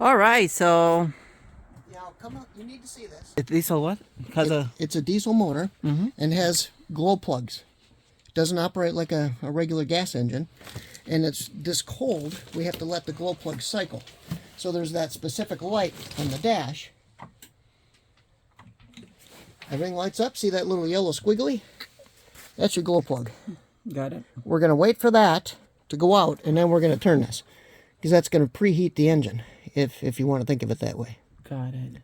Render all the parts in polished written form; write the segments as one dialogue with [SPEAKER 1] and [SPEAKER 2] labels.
[SPEAKER 1] All right, so
[SPEAKER 2] Yeah, come on. You need to see this.
[SPEAKER 1] diesel what?
[SPEAKER 2] It's a diesel motor and has glow plugs. It doesn't operate like a regular gas engine. And it's this cold, we have to let the glow plug cycle. So there's that specific light on the dash. Everything lights up. See that little yellow squiggly? That's your glow plug.
[SPEAKER 1] Got it.
[SPEAKER 2] We're going to wait for that to go out, and then we're going to turn this. Because that's going to preheat the engine, if you want to think of it that way.
[SPEAKER 1] Got it.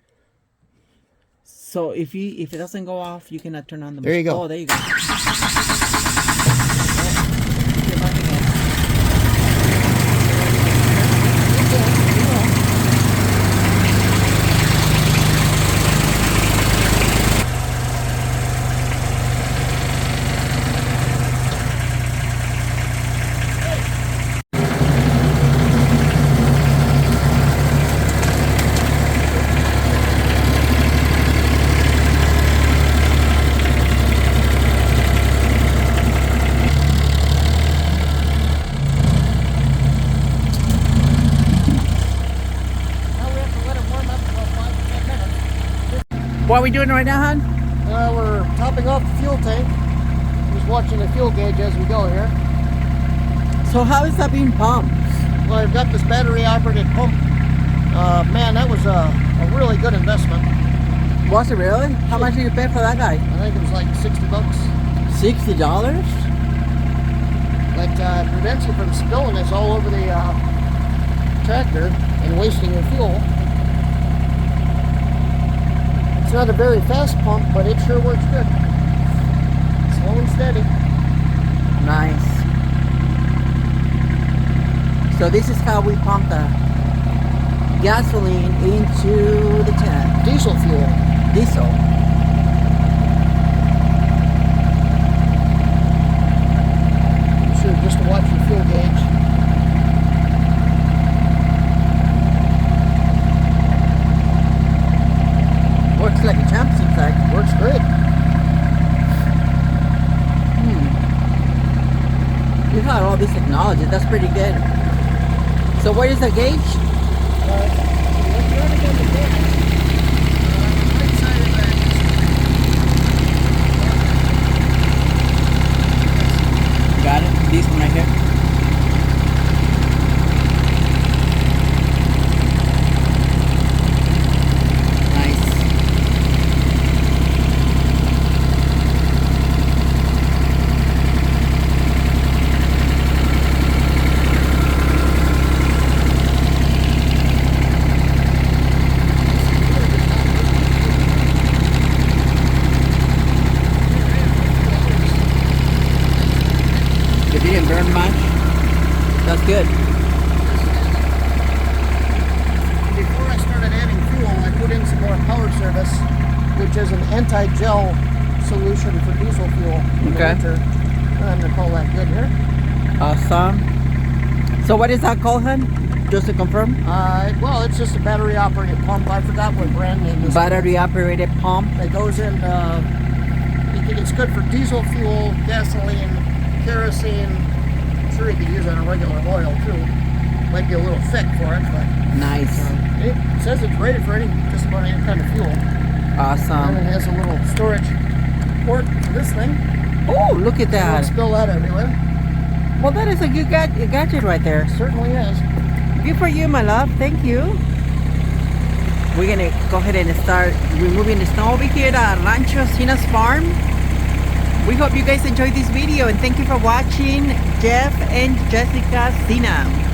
[SPEAKER 1] So if it doesn't go off, you cannot turn on the
[SPEAKER 2] There you go.
[SPEAKER 1] Oh, there you go. What are we doing right now, hon?
[SPEAKER 2] We're topping off the fuel tank. Just watching the fuel gauge as we go here.
[SPEAKER 1] So how is that being pumped?
[SPEAKER 2] Well, I've got this battery-operated pump. Man, that was a really good investment.
[SPEAKER 1] Was it really? How much did you pay for that guy?
[SPEAKER 2] I think it was like $60.
[SPEAKER 1] $60?
[SPEAKER 2] But it prevents you from spilling this all over the tractor and wasting your fuel. It's not a very fast pump, but it sure works good. Slow and steady.
[SPEAKER 1] Nice. So this is how we pump the gasoline into the tank.
[SPEAKER 2] Diesel fuel.
[SPEAKER 1] Diesel.
[SPEAKER 2] Be sure just to watch your fuel gauge.
[SPEAKER 1] Works like a champ, seems like.
[SPEAKER 2] Works great.
[SPEAKER 1] You got all this technology. That's pretty good. So what is the gauge? Got it. This one right here. It didn't burn much. That's good.
[SPEAKER 2] Before I started adding fuel, I put in some more power service, which is an anti-gel solution for diesel fuel in the winter. I'm going to call that good here.
[SPEAKER 1] Awesome. So what is that called, hun? Just to confirm?
[SPEAKER 2] Well, it's just a battery-operated pump. I forgot what brand name this is.
[SPEAKER 1] Battery-operated pump.
[SPEAKER 2] It goes in, it's good for diesel fuel, gasoline, kerosene. I'm sure you could use it on a regular oil too. Might be a little thick for it, but
[SPEAKER 1] nice.
[SPEAKER 2] It says it's rated for just about any kind of fuel.
[SPEAKER 1] Awesome.
[SPEAKER 2] And it has a little storage port for this thing.
[SPEAKER 1] Oh, look at that.
[SPEAKER 2] Don't spill that everywhere.
[SPEAKER 1] Well, that is a good gadget right there.
[SPEAKER 2] Certainly is.
[SPEAKER 1] Good for you, my love. Thank you. We're gonna go ahead and start removing the snow over here at Rancho Sinna's farm. We hope you guys enjoyed this video and thank you for watching Jeff and Jessica Sinna.